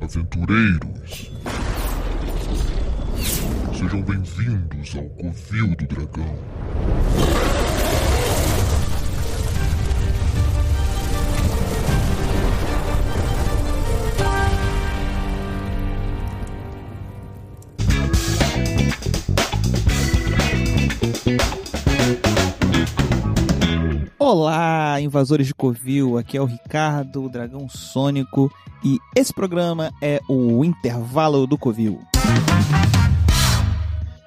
Aventureiros, sejam bem-vindos ao Covil do Dragão. Olá, invasores de Covil, aqui é o Ricardo, o Dragão Sônico, e esse programa é o Intervalo do Covil.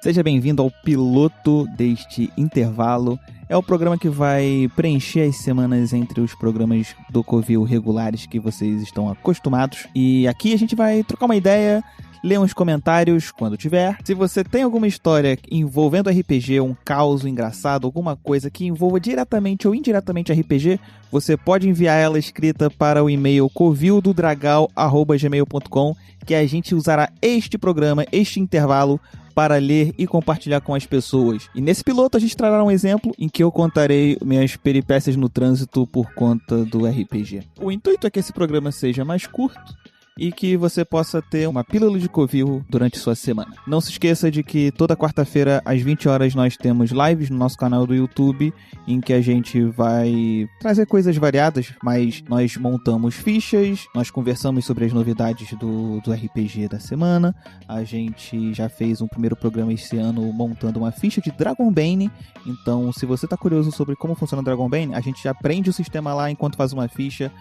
Seja bem-vindo ao piloto deste intervalo. É o programa que vai preencher as semanas entre os programas do Covil regulares que vocês estão acostumados. E aqui a gente vai trocar uma ideia, ler uns comentários quando tiver. Se você tem alguma história envolvendo RPG, um caos engraçado, alguma coisa que envolva diretamente ou indiretamente RPG, você pode enviar ela escrita para o e-mail covildodragal@gmail.com, que a gente usará este programa, este intervalo, para ler e compartilhar com as pessoas. E nesse piloto a gente trará um exemplo em que eu contarei minhas peripécias no trânsito por conta do RPG. O intuito é que esse programa seja mais curto e que você possa ter uma pílula de Covil durante sua semana. Não se esqueça de que toda quarta-feira às 20 horas nós temos lives no nosso canal do YouTube, em que a gente vai trazer coisas variadas, mas nós montamos fichas, nós conversamos sobre as novidades do RPG da semana. A gente já fez um primeiro programa esse ano montando uma ficha de Dragonbane, então se você está curioso sobre como funciona o Dragonbane, a gente já aprende o sistema lá enquanto faz uma ficha.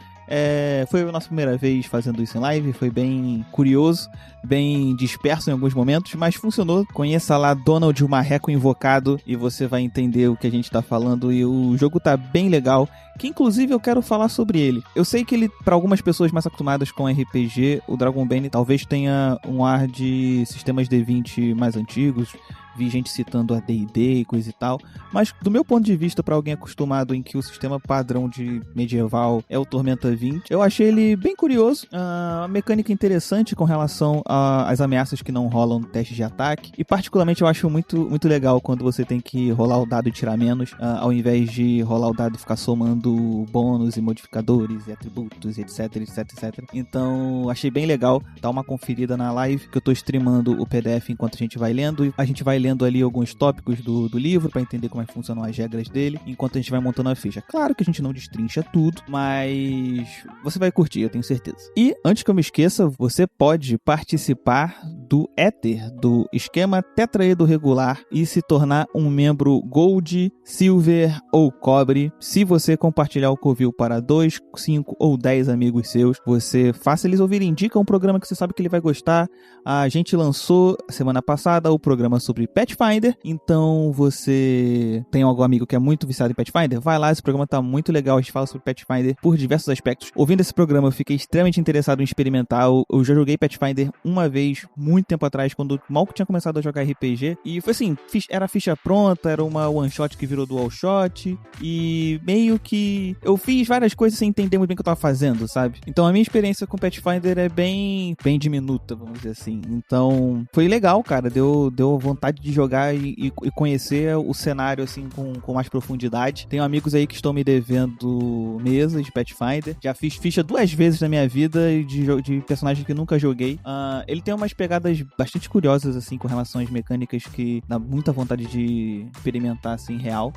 Foi a nossa primeira vez fazendo isso em live, foi bem curioso, bem disperso em alguns momentos, mas funcionou. Conheça lá Donald o Marreco Invocado e você vai entender o que a gente tá falando, e o jogo tá bem legal, que inclusive eu quero falar sobre ele. Eu sei que ele, para algumas pessoas mais acostumadas com RPG, o Dragonbane talvez tenha um ar de sistemas D20 mais antigos. Vi gente citando a D&D e coisa e tal, mas do meu ponto de vista, para alguém acostumado em que o sistema padrão de medieval é o Tormenta 20, eu achei ele bem curioso, uma mecânica interessante com relação às ameaças que não rolam no teste de ataque, e particularmente eu acho muito, muito legal quando você tem que rolar o dado e tirar menos, ao invés de rolar o dado e ficar somando bônus e modificadores e atributos e etc, etc, etc. Então achei bem legal. Dá uma conferida na live que eu tô streamando o PDF enquanto a gente vai lendo, e a gente vai lendo ali alguns tópicos do livro para entender como é que funcionam as regras dele, enquanto a gente vai montando a ficha. Claro que a gente não destrincha tudo, mas você vai curtir, eu tenho certeza. E, antes que eu me esqueça, você pode participar do Ether, do esquema tetraedro regular, e se tornar um membro Gold, Silver ou Cobre. Se você compartilhar o Covil para 2, 5 ou 10 amigos seus, você faça eles ouvirem. Indica um programa que você sabe que ele vai gostar. A gente lançou semana passada o programa sobre Pathfinder, então você tem algum amigo que é muito viciado em Pathfinder? Vai lá, esse programa tá muito legal, a gente fala sobre Pathfinder por diversos aspectos. Ouvindo esse programa eu fiquei extremamente interessado em experimentar. Eu já joguei Pathfinder uma vez, muito tempo atrás, quando mal que tinha começado a jogar RPG, e foi assim, era ficha pronta, era uma one shot que virou dual shot, e meio que eu fiz várias coisas sem entender muito bem o que eu tava fazendo, sabe? Então a minha experiência com Pathfinder é bem diminuta, vamos dizer assim. Então foi legal, cara, deu vontade de jogar e conhecer o cenário assim com mais profundidade. Tenho amigos aí que estão me devendo mesas de Pathfinder. Já fiz ficha 2 vezes na minha vida de personagens que nunca joguei. Ele tem umas pegadas bastante curiosas assim com relação às mecânicas que dá muita vontade de experimentar assim real.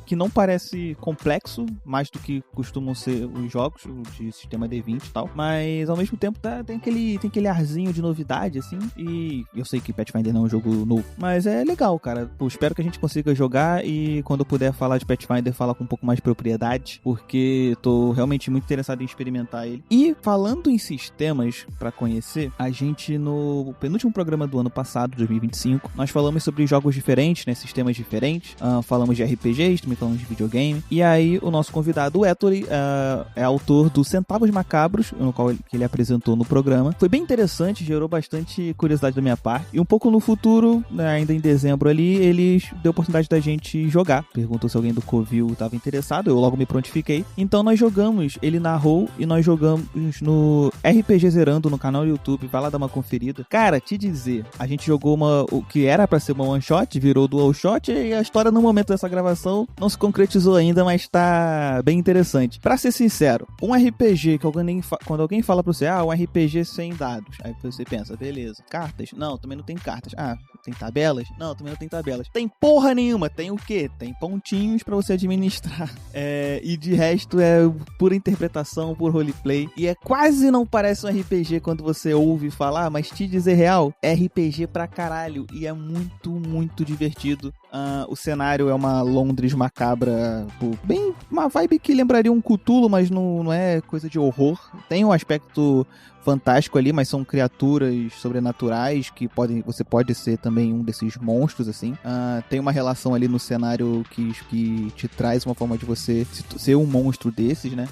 Que não parece complexo, mais do que costumam ser os jogos de sistema D20 e tal. Mas ao mesmo tempo tem aquele arzinho de novidade assim. E eu sei que Pathfinder não é um jogo novo, mas é legal, cara. Pô, espero que a gente consiga jogar, e quando eu puder falar de Pathfinder, falar com um pouco mais de propriedade, porque tô realmente muito interessado em experimentar ele. E falando em sistemas pra conhecer, a gente no penúltimo programa do ano passado, 2025, nós falamos sobre jogos diferentes, né, sistemas diferentes, falamos de RPGs, também falamos de videogame, e aí o nosso convidado, o Ettore, é autor do Centavos Macabros, no qual ele apresentou no programa. Foi bem interessante, gerou bastante curiosidade da minha parte, e um pouco no futuro, né, ainda em dezembro ali, eles deu a oportunidade da gente jogar. Perguntou se alguém do Covil estava interessado, eu logo me prontifiquei. Então nós jogamos, ele narrou, e nós jogamos no RPG Zerando no canal do YouTube, vai lá dar uma conferida. Cara, pra te dizer, a gente jogou o que era pra ser uma one shot, virou dual shot, e a história no momento dessa gravação não se concretizou ainda, mas tá bem interessante. Pra ser sincero, um RPG que quando alguém fala pra você, um RPG sem dados, aí você pensa, beleza, cartas? Não, também não tem cartas. Tem tabelas? Não, também não tem tabelas. Tem porra nenhuma, tem o quê? Tem pontinhos pra você administrar. E de resto é pura interpretação, puro roleplay, e quase não parece um RPG quando você ouve falar, mas te dizer real, é RPG pra caralho, e é muito, muito divertido. O cenário é uma Londres macabra, bem uma vibe que lembraria um Cthulhu, mas não é coisa de horror. Tem um aspecto fantástico ali, mas são criaturas sobrenaturais que você pode ser também um desses monstros, assim. Tem uma relação ali no cenário que te traz uma forma de você ser um monstro desses, né?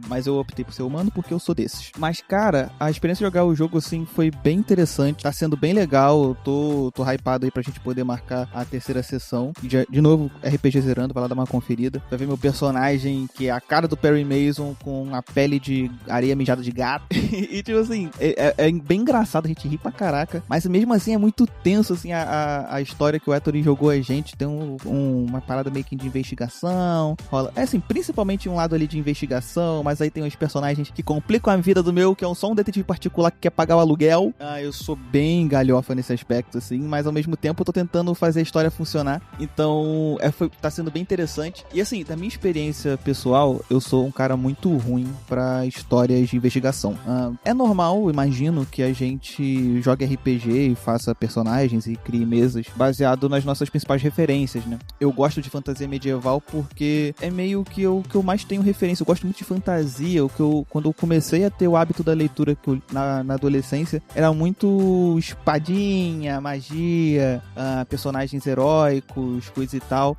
Mas eu optei por ser humano porque eu sou desses. Mas, cara, a experiência de jogar o jogo, assim, foi bem interessante. Tá sendo bem legal. Eu tô hypado aí pra gente poder marcar a terceira sessão. E de novo, RPG zerando, vai lá dar uma conferida. Vai ver meu personagem, que é a cara do Perry Mason, com a pele de areia mijada de gato. E, tipo assim, é bem engraçado, a gente ri pra caraca. Mas mesmo assim, é muito tenso, assim, a história que o Ettore jogou a gente. Tem uma parada meio que de investigação. Rola, assim, principalmente um lado ali de investigação, mas aí tem os personagens que complicam a vida do meu, que é só um detetive particular que quer pagar o aluguel. Eu sou bem galhofa nesse aspecto, assim, mas ao mesmo tempo eu tô tentando fazer a história funcionar. Então, tá sendo bem interessante. E assim, da minha experiência pessoal, eu sou um cara muito ruim pra histórias de investigação. É normal, imagino, que a gente jogue RPG e faça personagens e crie mesas baseado nas nossas principais referências, né? Eu gosto de fantasia medieval porque é meio que o que eu mais tenho referência. Eu gosto muito de fantasia. Quando eu comecei a ter o hábito da leitura na adolescência, era muito espadinha, magia, personagens heróicos, coisa e tal.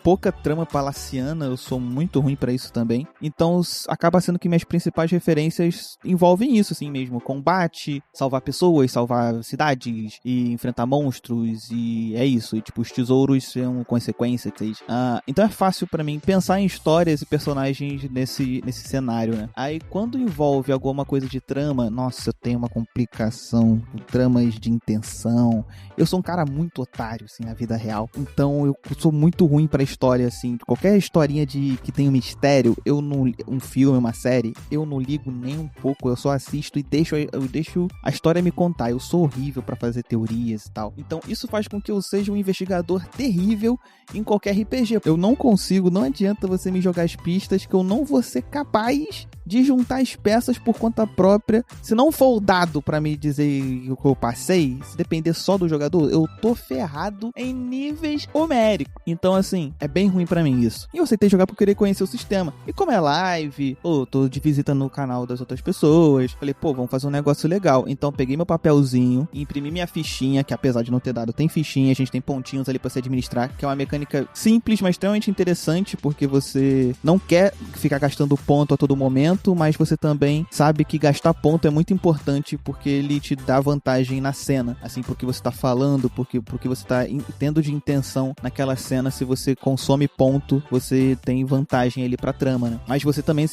Pouca trama palaciana, eu sou muito ruim pra isso também. Então acaba sendo que minhas principais referências envolvem isso, assim mesmo. Combate, salvar pessoas, salvar cidades e enfrentar monstros, e é isso. E tipo, os tesouros são consequências. Então é fácil pra mim pensar em histórias e personagens nesse cenário, né? Aí quando envolve alguma coisa de trama, nossa, eu tenho uma complicação, tramas de intenção. Eu sou um cara muito otário, assim, na vida real. Então eu sou muito ruim pra história, assim. Qualquer historinha que tem um mistério, um filme, uma série, eu não ligo nem um pouco. Eu só assisto e deixo a história me contar. Eu sou horrível pra fazer teorias e tal. Então isso faz com que eu seja um investigador terrível em qualquer RPG. Eu não consigo, não adianta você me jogar as pistas que eu não vou ser capaz de juntar as peças por conta própria. Se não for o dado pra me dizer o que eu passei, se depender só do jogador, eu tô ferrado em níveis homéricos. Então, assim, é bem ruim pra mim isso. E eu aceitei jogar por querer conhecer o sistema. E como é live, tô de visita no canal das outras pessoas, falei, vamos fazer um negócio legal. Então, peguei meu papelzinho, imprimi minha fichinha, que apesar de não ter dado, tem fichinha, a gente tem pontinhos ali pra se administrar, que é uma mecânica simples, mas extremamente interessante, porque você não quer ficar gastando ponto a todo momento, mas você também sabe que gastar ponto é muito importante, porque ele te dá vantagem na cena, assim, porque você tá falando, porque você tá tendo de intenção naquela cena. Se você consome ponto, você tem vantagem ali pra trama, né? Mas você também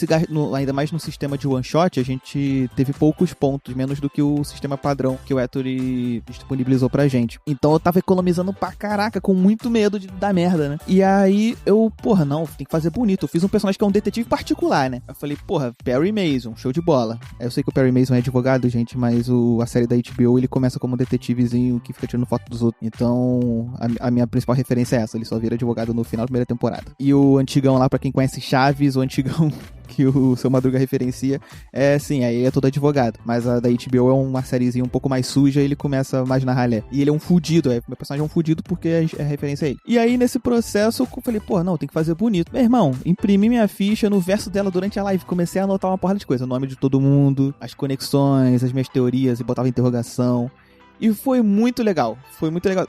ainda mais no sistema de one shot, a gente teve poucos pontos, menos do que o sistema padrão que o Ettore disponibilizou pra gente. Então eu tava economizando pra caraca, com muito medo de dar merda, né? E aí eu, não, tem que fazer bonito. Eu fiz um personagem que é um detetive particular, né? Eu falei, Perry Mason, show de bola. Eu sei que o Perry Mason é advogado, gente, mas a série da HBO, ele começa como um detetivezinho que fica tirando foto dos outros. Então, a minha principal referência é essa. Ele só vira advogado no final da primeira temporada. E o antigão lá, pra quem conhece Chaves, o antigão que o Seu Madruga referencia, sim, aí é todo advogado. Mas a da HBO é uma sériezinha um pouco mais suja, ele começa mais na ralé. E ele é um fudido, meu personagem é um fudido porque é referência a ele. E aí, nesse processo, eu falei, não, tem que fazer bonito. Meu irmão, imprimi minha ficha no verso dela durante a live, comecei a anotar uma porrada de coisa, o nome de todo mundo, as conexões, as minhas teorias, e botava interrogação. E foi muito legal.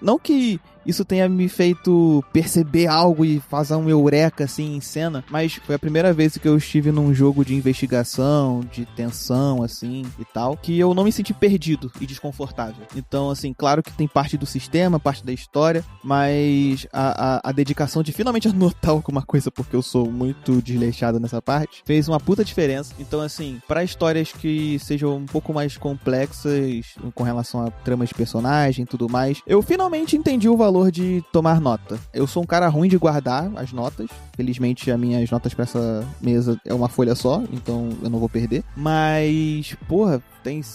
Não que isso tenha me feito perceber algo e fazer um eureka, assim, em cena, mas foi a primeira vez que eu estive num jogo de investigação, de tensão, assim, e tal, que eu não me senti perdido e desconfortável. Então, assim, claro que tem parte do sistema, parte da história, mas a dedicação de finalmente anotar alguma coisa, porque eu sou muito desleixado nessa parte, fez uma puta diferença. Então, assim, para histórias que sejam um pouco mais complexas com relação a tramas de personagem e tudo mais, eu finalmente entendi o valor de tomar nota. Eu sou um cara ruim de guardar as notas. Felizmente, as minhas notas pra essa mesa é uma folha só, então eu não vou perder. Mas, porra,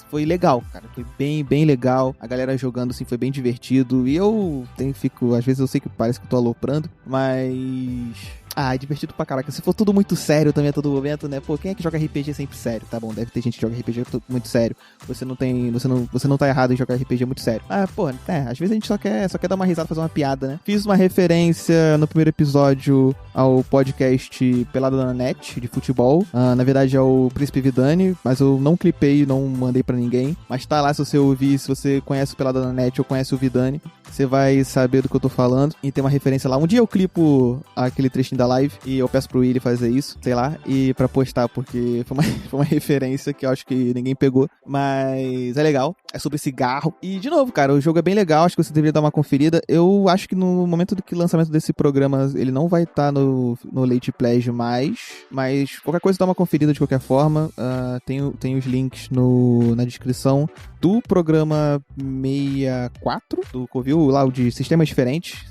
foi legal, cara. Foi bem, bem legal. A galera jogando, assim, foi bem divertido. E eu fico... Às vezes eu sei que parece que eu tô aloprando, mas... é divertido pra caraca. Se for tudo muito sério também a todo momento, né? Pô, quem é que joga RPG sempre sério? Tá bom, deve ter gente que joga RPG muito sério. Você não tá errado em jogar RPG muito sério. Às vezes a gente só quer dar uma risada, fazer uma piada, né? Fiz uma referência no primeiro episódio ao podcast Pelada na Net, de futebol. Na verdade é o Príncipe Vidani, mas eu não clipei, não mandei pra ninguém. Mas tá lá, se você ouvir, se você conhece o Pelada na Net ou conhece o Vidani, você vai saber do que eu tô falando. E tem uma referência lá. Um dia eu clipo aquele trechinho da live e eu peço pro Willy fazer isso, sei lá, e pra postar, porque foi uma referência que eu acho que ninguém pegou, mas é legal, é sobre cigarro. E de novo, cara, o jogo é bem legal, acho que você deveria dar uma conferida. Eu acho que no momento do lançamento desse programa ele não vai estar no Late Pledge mais, mas qualquer coisa dá uma conferida de qualquer forma. Tem os links na descrição do programa 64 do Covil, lá o de sistemas diferentes,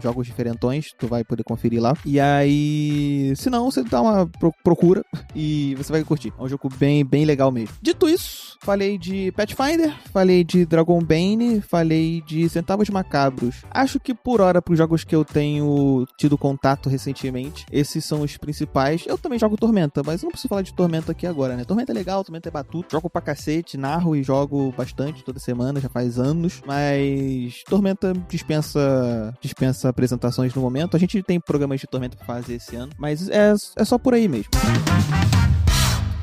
jogos diferentões, tu vai poder conferir lá. E aí, se não, você dá uma procura e você vai curtir. É um jogo bem, bem legal mesmo. Dito isso, falei de Pathfinder, falei de Dragonbane, falei de Centavos Macabros. Acho que por hora, pros jogos que eu tenho tido contato recentemente, esses são os principais. Eu também jogo Tormenta, mas eu não preciso falar de Tormenta aqui agora, né? Tormenta é legal, Tormenta é batuto, jogo pra cacete, narro e jogo bastante toda semana, já faz anos, mas Tormenta dispensa apresentações no momento. A gente tem programas de Tormenta pra fazer esse ano, mas é só por aí mesmo.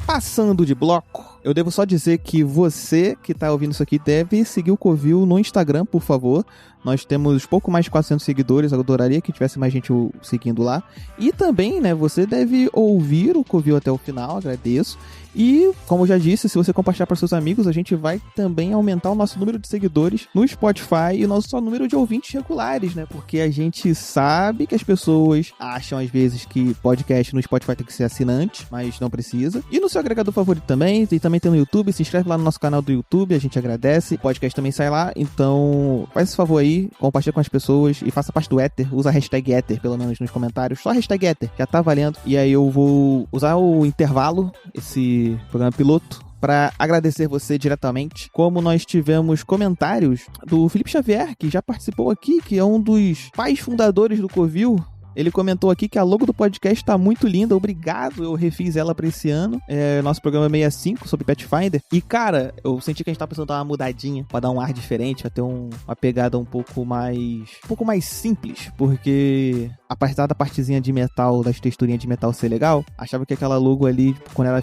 Passando de bloco, eu devo só dizer que você que tá ouvindo isso aqui deve seguir o Covil no Instagram, por favor. Nós temos pouco mais de 400 seguidores, eu adoraria que tivesse mais gente seguindo lá. E também, né, você deve ouvir o Covil até o final, agradeço. E, como eu já disse, se você compartilhar para seus amigos, a gente vai também aumentar o nosso número de seguidores no Spotify e o nosso número de ouvintes regulares, né? Porque a gente sabe que as pessoas acham, às vezes, que podcast no Spotify tem que ser assinante, mas não precisa. E no seu agregador favorito também, e também tem no YouTube, se inscreve lá no nosso canal do YouTube, a gente agradece. O podcast também sai lá, então faz esse favor aí, compartilha com as pessoas e faça parte do Ether, usa a hashtag Ether, pelo menos nos comentários, só a hashtag Ether, já tá valendo. E aí eu vou usar o intervalo, esse programa piloto, para agradecer você diretamente, como nós tivemos comentários do Felipe Xavier, que já participou aqui, que é um dos pais fundadores do Covil. Ele comentou aqui que a logo do podcast tá muito linda, obrigado, eu refiz ela pra esse ano. Nosso programa 65 sobre Pathfinder. E, cara, eu senti que a gente tá precisando dar uma mudadinha pra dar um ar diferente, pra ter uma pegada um pouco mais simples, porque apesar da partezinha de metal, das texturinhas de metal ser legal, achava que aquela logo ali, quando ela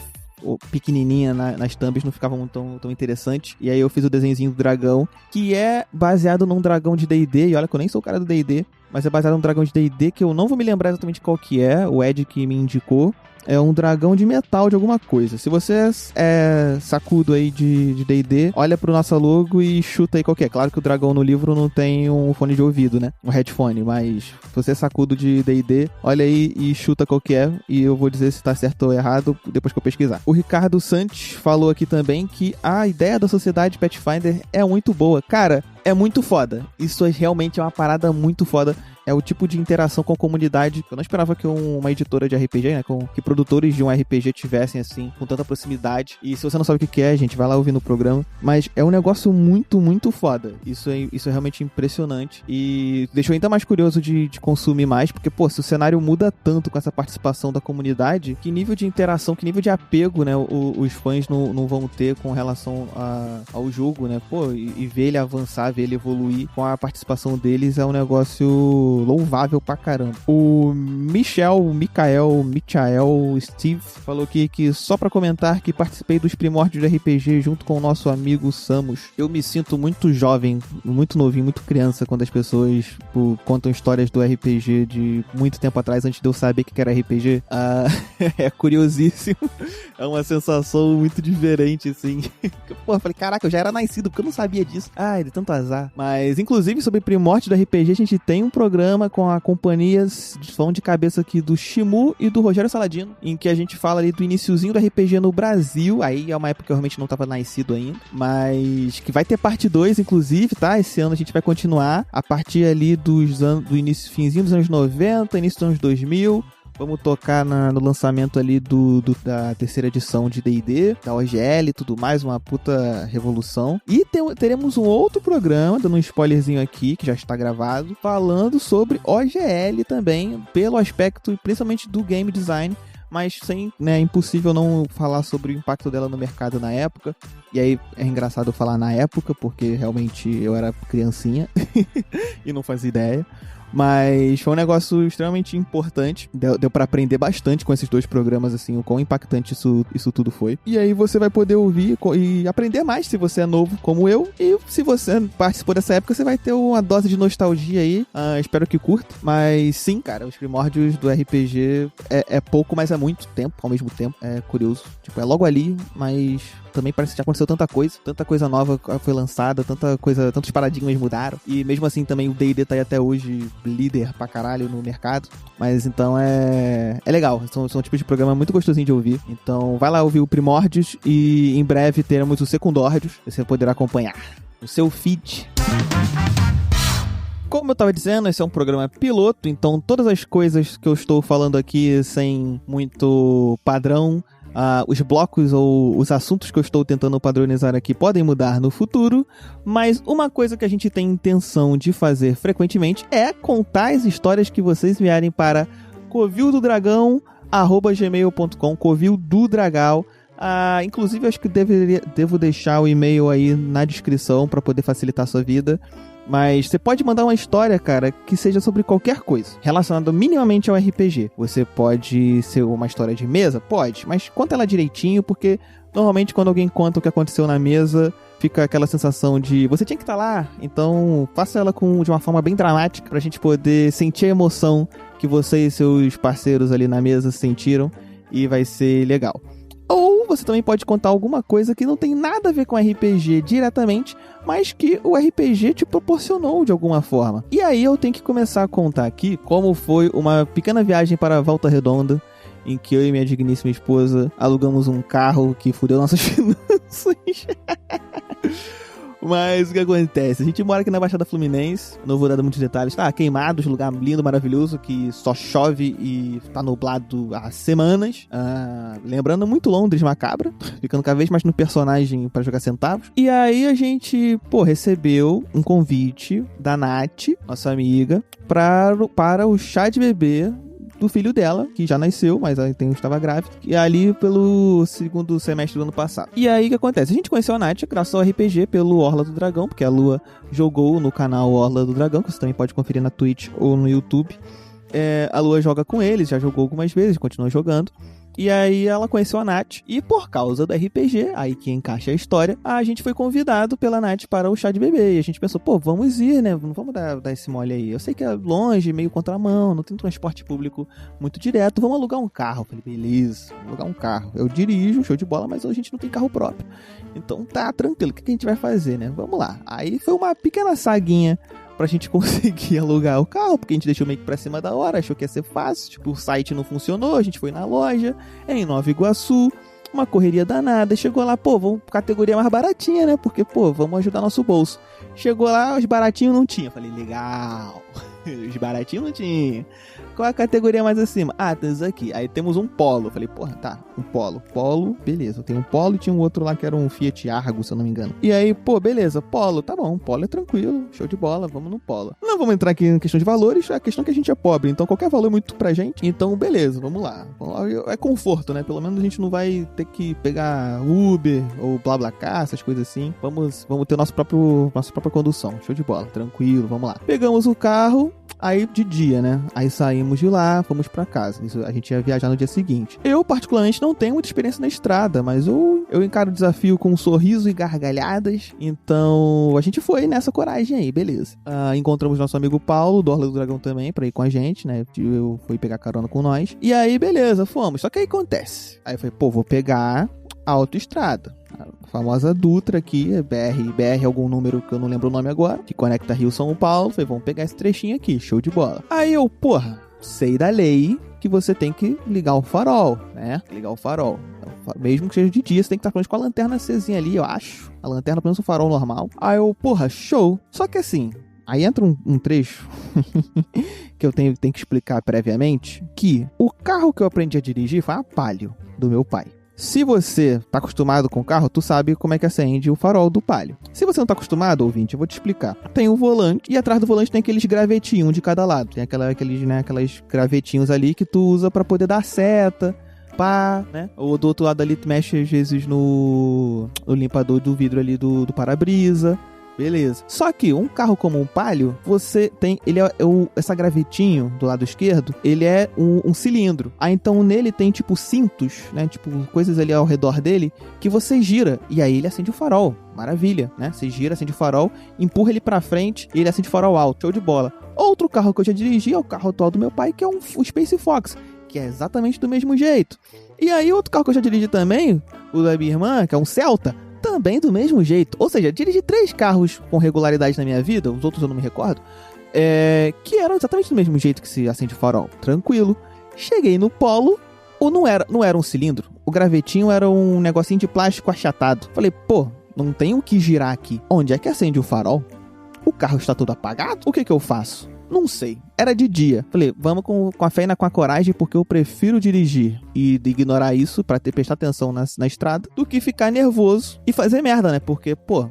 pequenininha nas thumbs não ficava tão interessante. E aí eu fiz o desenhozinho do dragão, que é baseado num dragão de D&D, e olha que eu nem sou o cara do D&D, mas é baseado num dragão de D&D que eu não vou me lembrar exatamente qual que é, o Ed que me indicou. É um dragão de metal de alguma coisa. Se você é sacudo aí de D&D, olha pro nosso logo e chuta aí qual que é. Claro que o dragão no livro não tem um fone de ouvido, né? Um headphone, mas se você é sacudo de D&D, olha aí e chuta qual que é. E eu vou dizer se tá certo ou errado depois que eu pesquisar. O Ricardo Santos falou aqui também que a ideia da sociedade Pathfinder é muito boa. Cara, é muito foda. Isso realmente é uma parada muito foda. É o tipo de interação com a comunidade. Eu não esperava que uma editora de RPG, né? Que produtores de um RPG tivessem, assim, com tanta proximidade. E se você não sabe o que é, gente, vai lá ouvir no programa. Mas é um negócio muito, muito foda. Isso é realmente impressionante. E deixou ainda mais curioso de consumir mais. Porque, pô, se o cenário muda tanto com essa participação da comunidade, que nível de interação, que nível de apego, né? Os fãs não vão ter com relação ao jogo, né? Pô, e ver ele avançar, ver ele evoluir com a participação deles é um negócio louvável pra caramba. O Michael, Steve falou aqui que só pra comentar que participei dos primórdios do RPG junto com o nosso amigo Samus. Eu me sinto muito jovem, muito novinho, muito criança quando as pessoas contam histórias do RPG de muito tempo atrás, antes de eu saber o que era RPG. É curiosíssimo. É uma sensação muito diferente, assim. Porra, falei, caraca, eu já era nascido, porque eu não sabia disso. Ai, de tanto azar. Mas, inclusive, sobre primórdios do RPG, a gente tem um programa com a companhia de som de cabeça aqui do Shimu e do Rogério Saladino, em que a gente fala ali do iniciozinho do RPG no Brasil. Aí é uma época que eu realmente não tava nascido ainda, mas que vai ter parte 2, inclusive, tá? Esse ano a gente vai continuar a partir ali do início, finzinho dos anos 90, início dos anos 2000. Vamos tocar no lançamento ali da terceira edição de D&D, da OGL e tudo mais, uma puta revolução. E teremos um outro programa, dando um spoilerzinho aqui, que já está gravado, falando sobre OGL também, pelo aspecto principalmente do game design, mas é impossível não falar sobre o impacto dela no mercado na época. E aí é engraçado falar na época, porque realmente eu era criancinha e não fazia ideia. Mas foi um negócio extremamente importante. Deu pra aprender bastante com esses dois programas, assim, o quão impactante isso tudo foi. E aí você vai poder ouvir e aprender mais se você é novo como eu. E se você participou dessa época, você vai ter uma dose de nostalgia aí. Espero que curta. Mas sim, cara, os primórdios do RPG é pouco, mas é muito tempo ao mesmo tempo. É curioso. Tipo, é logo ali, mas também parece que já aconteceu tanta coisa nova foi lançada, tantos paradigmas mudaram. E mesmo assim também o D&D tá aí até hoje líder pra caralho no mercado. Mas então é legal. São um tipo de programa muito gostosinho de ouvir. Então vai lá ouvir o Primórdios e em breve teremos o Secundórdios. Você poderá acompanhar no seu feed. Como eu tava dizendo, esse é um programa piloto, então todas as coisas que eu estou falando aqui sem muito padrão, os blocos ou os assuntos que eu estou tentando padronizar aqui podem mudar no futuro, mas uma coisa que a gente tem intenção de fazer frequentemente é contar as histórias que vocês enviarem para covildodragão@gmail.com, covildodragal. Inclusive, acho que devo deixar o e-mail aí na descrição para poder facilitar a sua vida. Mas você pode mandar uma história, cara, que seja sobre qualquer coisa, relacionada minimamente ao RPG. Você pode ser uma história de mesa? Pode, mas conta ela direitinho, porque normalmente quando alguém conta o que aconteceu na mesa, fica aquela sensação de você tinha que estar lá, então faça ela de uma forma bem dramática, pra gente poder sentir a emoção que você e seus parceiros ali na mesa sentiram, e vai ser legal. Ou você também pode contar alguma coisa que não tem nada a ver com RPG diretamente, mas que o RPG te proporcionou de alguma forma. E aí eu tenho que começar a contar aqui como foi uma pequena viagem para Volta Redonda, em que eu e minha digníssima esposa alugamos um carro que fudeu nossas finanças. Mas o que acontece? A gente mora aqui na Baixada Fluminense, não vou dar muitos detalhes, tá? Queimados, lugar lindo, maravilhoso, que só chove e tá nublado há semanas. Lembrando muito Londres Macabra, ficando cada vez mais no personagem pra jogar centavos. E aí a gente, recebeu um convite da Nath, nossa amiga, para o chá de bebê do filho dela, que já nasceu, mas ela estava grávida, e ali pelo segundo semestre do ano passado. E aí o que acontece? A gente conheceu a Nath graças ao RPG pelo Orla do Dragão, porque a Lua jogou no canal Orla do Dragão, que você também pode conferir na Twitch ou no YouTube. A Lua joga com eles, já jogou algumas vezes, continua jogando. E aí ela conheceu a Nath, e por causa do RPG, aí que encaixa a história, a gente foi convidado pela Nath para o chá de bebê. E a gente pensou, vamos ir, né? Não vamos dar esse mole aí. Eu sei que é longe, meio contramão, não tem transporte público muito direto, vamos alugar um carro. Eu falei, beleza, vamos alugar um carro. Eu dirijo, show de bola, mas a gente não tem carro próprio. Então tá tranquilo, o que a gente vai fazer, né? Vamos lá. Aí foi uma pequena saguinha pra gente conseguir alugar o carro, porque a gente deixou meio que pra cima da hora, achou que ia ser fácil, o site não funcionou, a gente foi na loja, em Nova Iguaçu, uma correria danada, chegou lá, vamos categoria mais baratinha, né, porque, vamos ajudar nosso bolso. Chegou lá, os baratinhos não tinha, falei, legal, os baratinhos não tinha. Qual a categoria mais acima? Tem isso aqui. Aí temos um Polo. Falei, um Polo. Polo, beleza. Tem um Polo e tinha um outro lá que era um Fiat Argo, se eu não me engano. E aí, beleza, Polo, tá bom. Polo é tranquilo, show de bola, vamos no Polo. Não vamos entrar aqui em questão de valores, a questão é que a gente é pobre, então qualquer valor é muito pra gente. Então, beleza, vamos lá. É conforto, né? Pelo menos a gente não vai ter que pegar Uber ou BlaBlaCar, essas coisas assim. Vamos ter nossa própria condução. Show de bola, tranquilo, vamos lá. Pegamos o carro. Aí de dia, né? Aí saímos de lá, fomos pra casa. Isso, a gente ia viajar no dia seguinte. Eu, particularmente, não tenho muita experiência na estrada, mas eu encaro o desafio com um sorriso e gargalhadas. Então, a gente foi nessa coragem aí, beleza. Encontramos nosso amigo Paulo, do Orla do Dragão também, pra ir com a gente, né? Eu fui pegar carona com nós. E aí, beleza, fomos. Só que aí acontece. Aí eu falei, pô, vou pegar a autoestrada. A famosa Dutra aqui, BR algum número que eu não lembro o nome agora, que conecta Rio São Paulo. Falei, vamos pegar esse trechinho aqui, show de bola. Aí eu, porra, sei da lei que você tem que ligar o farol, né? Ligar o farol. Mesmo que seja de dia, você tem que estar pelo menos com a lanterna acesinha ali, eu acho. A lanterna, pelo menos o farol normal. Aí eu, porra, show. Só que assim, aí entra um trecho que eu tenho que explicar previamente, que o carro que eu aprendi a dirigir foi a Palio, do meu pai. Se você tá acostumado com o carro, tu sabe como é que acende o farol do Palio. Se você não tá acostumado, ouvinte, eu vou te explicar. Tem o volante e atrás do volante tem aqueles gravetinhos, um de cada lado. Tem aqueles gravetinhos ali que tu usa pra poder dar seta, pá, né? Ou do outro lado ali tu mexe às vezes no limpador do vidro ali do para-brisa. Beleza. Só que um carro como um Palio, você tem... essa gravetinho do lado esquerdo, ele é um cilindro. Aí então nele tem tipo cintos, né? Tipo coisas ali ao redor dele que você gira. E aí ele acende o farol. Maravilha, né? Você gira, acende o farol, empurra ele pra frente e ele acende o farol alto. Show de bola. Outro carro que eu já dirigi é o carro atual do meu pai, que é o Space Fox, que é exatamente do mesmo jeito. E aí outro carro que eu já dirigi também, o da minha irmã, que é um Celta, também do mesmo jeito. Ou seja, dirigi 3 carros com regularidade na minha vida, os outros eu não me recordo, que eram exatamente do mesmo jeito que se acende o farol. Tranquilo. Cheguei no Polo, ou não era um cilindro, o gravetinho era um negocinho de plástico achatado. Falei, pô, não tem o que girar aqui. Onde é que acende o farol? O carro está todo apagado? O que eu faço? Não sei. Era de dia. Falei, vamos com a fé e com a coragem, porque eu prefiro dirigir e ignorar isso pra prestar atenção na estrada do que ficar nervoso e fazer merda, né? Porque, pô,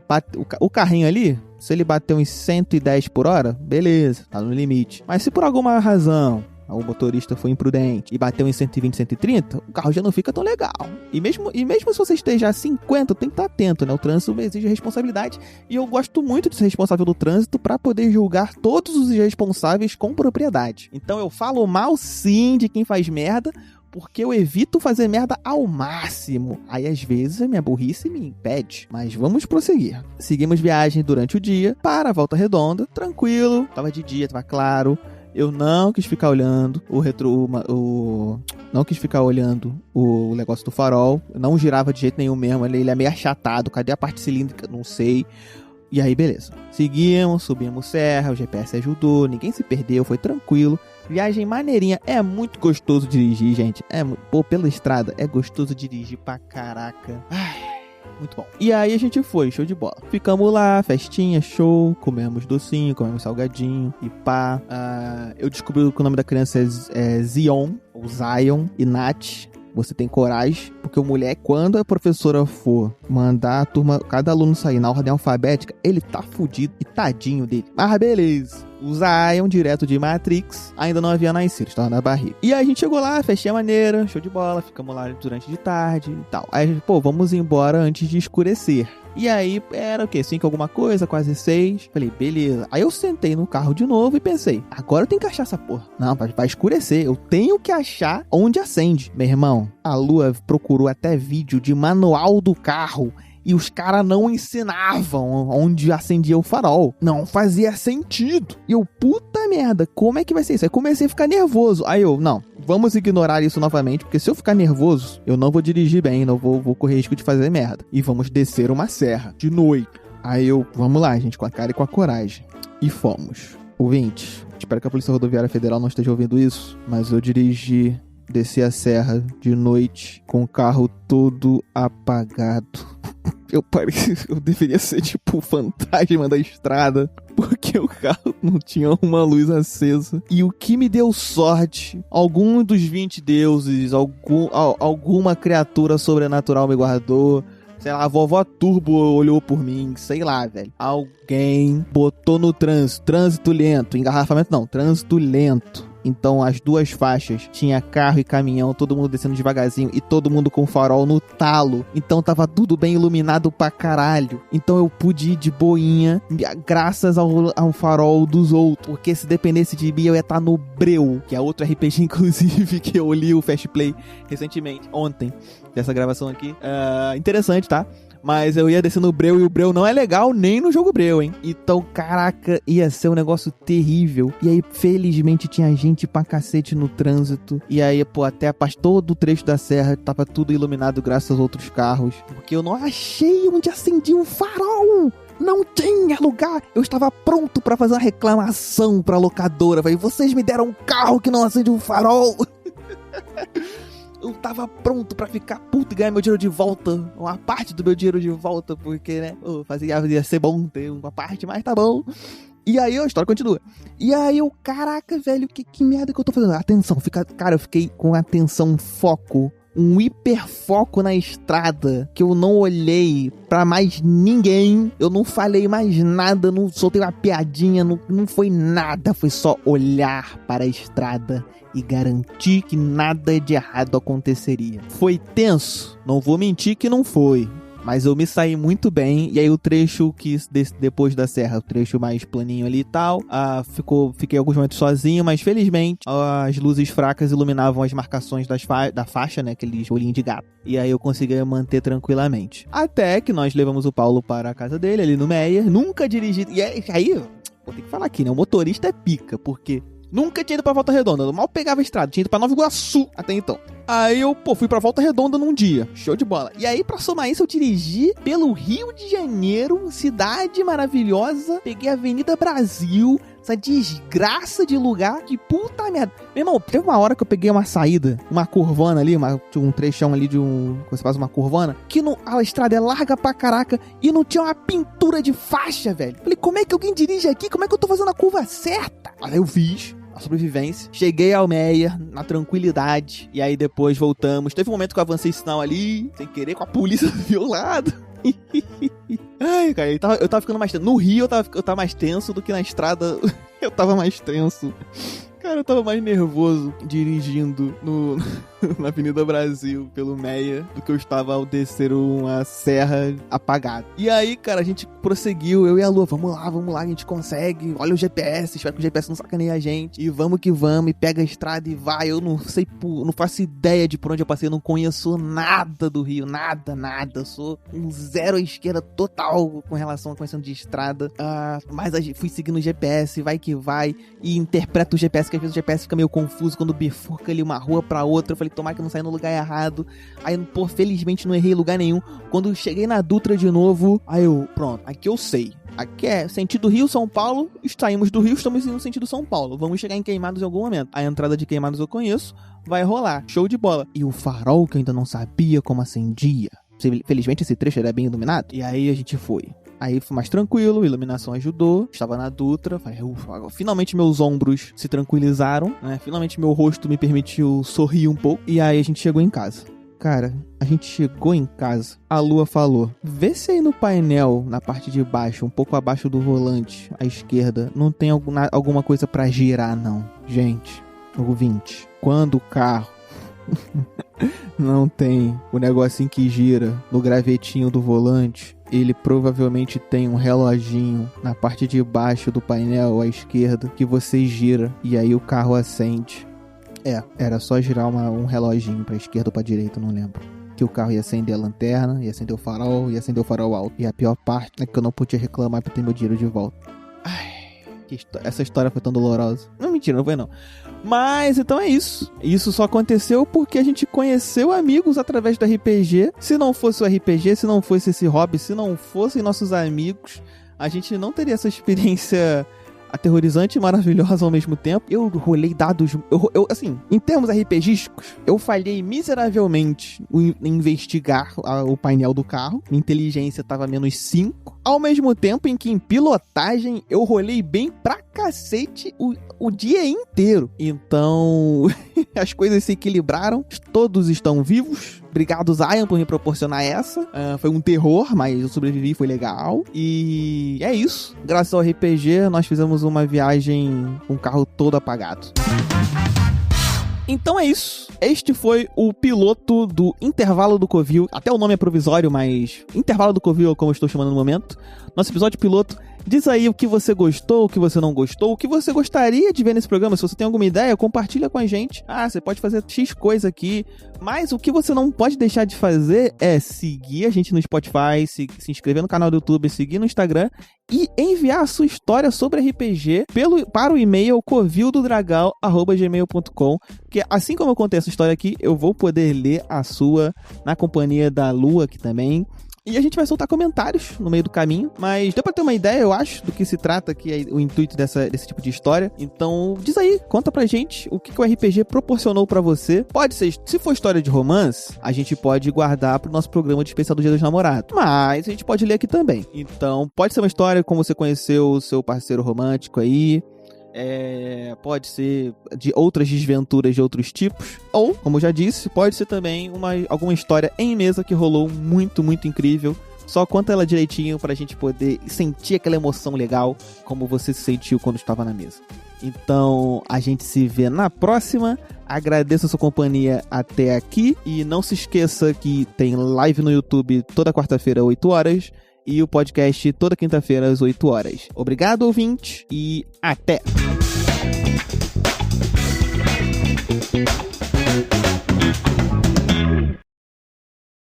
o carrinho ali, se ele bater uns 110 por hora, beleza, tá no limite. Mas se por alguma razão o motorista foi imprudente e bateu em 120, 130, o carro já não fica tão legal. E mesmo se você esteja a 50, tem que estar atento, né? O trânsito exige responsabilidade e eu gosto muito de ser responsável do trânsito para poder julgar todos os responsáveis com propriedade. Então eu falo mal sim de quem faz merda, porque eu evito fazer merda ao máximo. Aí às vezes a minha burrice me impede. Mas vamos prosseguir. Seguimos viagem durante o dia para a Volta Redonda, tranquilo, tava de dia, tava claro. Eu não quis ficar olhando não quis ficar olhando o negócio do farol. Eu não girava de jeito nenhum mesmo. Ele é meio achatado. Cadê a parte cilíndrica? Não sei. E aí, beleza. Seguimos, subimos serra. O GPS ajudou. Ninguém se perdeu. Foi tranquilo. Viagem maneirinha. É muito gostoso dirigir, gente. Pela estrada. É gostoso dirigir pra caraca. Ai. Muito bom. E aí a gente foi, show de bola. Ficamos lá, festinha, show, comemos docinho, comemos salgadinho e pá. Eu descobri que o nome da criança é Zion, ou Zion, e Nath. Você tem coragem, porque o moleque, quando a professora for mandar a turma, cada aluno sair na ordem alfabética, ele tá fudido e tadinho dele. Mas beleza. O Zion, direto de Matrix, ainda não havia nascido, estava na barriga. E aí a gente chegou lá, festinha maneira, show de bola, ficamos lá durante de tarde e tal. Aí a gente, pô, vamos embora antes de escurecer. E aí, era o quê? 5 alguma coisa, quase 6. Falei, beleza. Aí eu sentei no carro de novo e pensei, agora eu tenho que achar essa porra. Não, vai escurecer. Eu tenho que achar onde acende. Meu irmão, a Lua procurou até vídeo de manual do carro e os caras não ensinavam onde acendia o farol. Não fazia sentido. E eu, puta merda, como é que vai ser isso? Aí comecei a ficar nervoso. Aí eu, não, vamos ignorar isso novamente, porque se eu ficar nervoso, eu não vou dirigir bem, não vou correr risco de fazer merda. E vamos descer uma serra, de noite. Aí eu, vamos lá, gente, com a cara e com a coragem. E fomos. Ouvinte, espero que a Polícia Rodoviária Federal não esteja ouvindo isso, mas eu dirigi, desci a serra de noite, com o carro todo apagado. Eu deveria ser tipo o fantasma da estrada, porque o carro não tinha uma luz acesa. E o que me deu sorte, algum dos 20 deuses, alguma criatura sobrenatural me guardou. Sei lá, a vovó Turbo olhou por mim, sei lá, velho. Alguém botou no trânsito lento, engarrafamento não, trânsito lento. Então as duas faixas, tinha carro e caminhão, todo mundo descendo devagarzinho e todo mundo com farol no talo. Então tava tudo bem iluminado pra caralho. Então eu pude ir de boinha graças ao farol dos outros. Porque se dependesse de mim, eu ia estar no Breu, que é outro RPG, inclusive, que eu li o Fast Play recentemente, ontem, dessa gravação aqui. Interessante, tá? Mas eu ia descer no Breu e o Breu não é legal nem no jogo Breu, hein? Então, caraca, ia ser um negócio terrível. E aí, felizmente, tinha gente pra cacete no trânsito. E aí, pô, até todo o trecho da serra tava tudo iluminado graças aos outros carros. Porque eu não achei onde acendia um farol. Não tinha lugar. Eu estava pronto pra fazer uma reclamação pra locadora. Falei, vocês me deram um carro que não acende um farol. Eu tava pronto pra ficar puto e ganhar meu dinheiro de volta. Uma parte do meu dinheiro de volta. Porque, né, ia ser bom ter uma parte, mas tá bom. E aí a história continua. E aí eu, caraca, velho, que merda que eu tô fazendo? Atenção, cara, eu fiquei com atenção, foco. Um hiperfoco na estrada, que eu não olhei pra mais ninguém, eu não falei mais nada, não soltei uma piadinha, não foi nada, foi só olhar para a estrada e garantir que nada de errado aconteceria. Foi tenso? Não vou mentir que não foi. Mas eu me saí muito bem. E aí o trecho que depois da serra, o trecho mais planinho ali e tal, fiquei alguns momentos sozinho, mas felizmente as luzes fracas iluminavam as marcações da faixa, né? Aqueles olhinhos de gato. E aí eu consegui manter tranquilamente. Até que nós levamos o Paulo para a casa dele, ali no Meyer. Nunca dirigi. E aí, vou ter que falar aqui, né? O motorista é pica, porque nunca tinha ido pra Volta Redonda. Eu mal pegava a estrada. Tinha ido pra Nova Iguaçu até então. Aí eu, fui pra Volta Redonda num dia. Show de bola. E aí, pra somar isso, eu dirigi pelo Rio de Janeiro, cidade maravilhosa. Peguei a Avenida Brasil, essa desgraça de lugar. Que puta merda. Meu irmão, teve uma hora que eu peguei uma saída, uma curvana ali, um trechão ali você faz uma curvana, que a estrada é larga pra caraca e não tinha uma pintura de faixa, velho. Falei, como é que alguém dirige aqui? Como é que eu tô fazendo a curva certa? Aí eu fiz a sobrevivência. Cheguei ao Meyer, na tranquilidade. E aí depois voltamos. Teve um momento que eu avancei sinal ali, sem querer, com a polícia do meu lado. Ai, cara, eu tava ficando mais tenso. No Rio eu tava mais tenso do que na estrada. Eu tava mais tenso. Cara, eu tava mais nervoso dirigindo na Avenida Brasil, pelo Meia, do que eu estava ao descer uma serra apagada. E aí, cara, a gente prosseguiu, eu e a Lua, vamos lá, a gente consegue. Olha o GPS, espero que o GPS não sacaneie a gente. E vamos que vamos, e pega a estrada e vai. Eu não sei, não faço ideia de por onde eu passei, eu não conheço nada do Rio, nada. Eu sou um zero à esquerda total com relação a conhecendo de estrada. Mas fui seguindo o GPS, vai que vai, e interpreto o GPS, que às vezes o GPS fica meio confuso quando bifurca ali uma rua pra outra. Eu falei, tomara que eu não saia no lugar errado. Aí, pô, felizmente não errei lugar nenhum. Quando eu cheguei na Dutra de novo, aí eu, pronto, aqui eu sei. Aqui é sentido Rio-São Paulo, saímos do Rio, estamos indo no sentido São Paulo. Vamos chegar em Queimados em algum momento. A entrada de Queimados eu conheço, vai rolar. Show de bola. E o farol que eu ainda não sabia como acendia. Felizmente esse trecho era bem iluminado. E aí a gente foi. Aí foi mais tranquilo, a iluminação ajudou. Estava na Dutra, falei, ufa, finalmente meus ombros se tranquilizaram, né? Finalmente meu rosto me permitiu sorrir um pouco. E aí a gente chegou em casa. Cara, a gente chegou em casa, a Lua falou, vê se aí no painel, na parte de baixo, um pouco abaixo do volante, à esquerda, não tem alguma coisa pra girar, não. Gente, ouvinte, quando o carro não tem o negocinho que gira no gravetinho do volante, ele provavelmente tem um reloginho na parte de baixo do painel à esquerda que você gira e aí o carro acende. Era só girar um reloginho pra esquerda ou pra direita, não lembro. Que o carro ia acender a lanterna, ia acender o farol, ia acender o farol alto. E a pior parte é que eu não podia reclamar pra ter meu dinheiro de volta. Ai, essa história foi tão dolorosa. Não, mentira, não foi não. Mas, então é isso. Isso só aconteceu porque a gente conheceu amigos através do RPG. Se não fosse o RPG, se não fosse esse hobby, se não fossem nossos amigos, a gente não teria essa experiência aterrorizante e maravilhosa ao mesmo tempo. Eu rolei dados... Eu assim, em termos RPGísticos, eu falhei miseravelmente em investigar o painel do carro. Minha inteligência tava menos 5. Ao mesmo tempo em que em pilotagem eu rolei bem pra cacete o dia inteiro. Então, as coisas se equilibraram, todos estão vivos. Obrigado, Zion, por me proporcionar essa. Foi um terror, mas eu sobrevivi, foi legal. E é isso. Graças ao RPG, nós fizemos uma viagem com o carro todo apagado. Então é isso. Este foi o piloto do Intervalo do Covil. Até o nome é provisório, mas Intervalo do Covil é como eu estou chamando no momento. Nosso episódio piloto. Diz aí o que você gostou, o que você não gostou, o que você gostaria de ver nesse programa. Se você tem alguma ideia, compartilha com a gente. Você pode fazer X coisa aqui. Mas o que você não pode deixar de fazer é seguir a gente no Spotify, se inscrever no canal do YouTube, seguir no Instagram e enviar a sua história sobre RPG para o e-mail covildodragal@gmail.com, que assim como eu contei essa história aqui, eu vou poder ler a sua na companhia da Lu aqui também. E a gente vai soltar comentários no meio do caminho, mas deu pra ter uma ideia, eu acho, do que se trata, que é o intuito desse tipo de história. Então, diz aí, conta pra gente o que o RPG proporcionou pra você. Pode ser, se for história de romance, a gente pode guardar pro nosso programa de especial do Dia dos Namorados, mas a gente pode ler aqui também. Então, pode ser uma história como você conheceu o seu parceiro romântico aí, pode ser de outras desventuras de outros tipos, ou, como eu já disse, pode ser também alguma história em mesa que rolou muito, muito incrível. Só conta ela direitinho pra gente poder sentir aquela emoção legal, como você se sentiu quando estava na mesa. Então, a gente se vê na próxima. Agradeço a sua companhia até aqui. E não se esqueça que tem live no YouTube toda quarta-feira, 8 horas. E o podcast toda quinta-feira, às 8 horas. Obrigado, ouvinte, e até!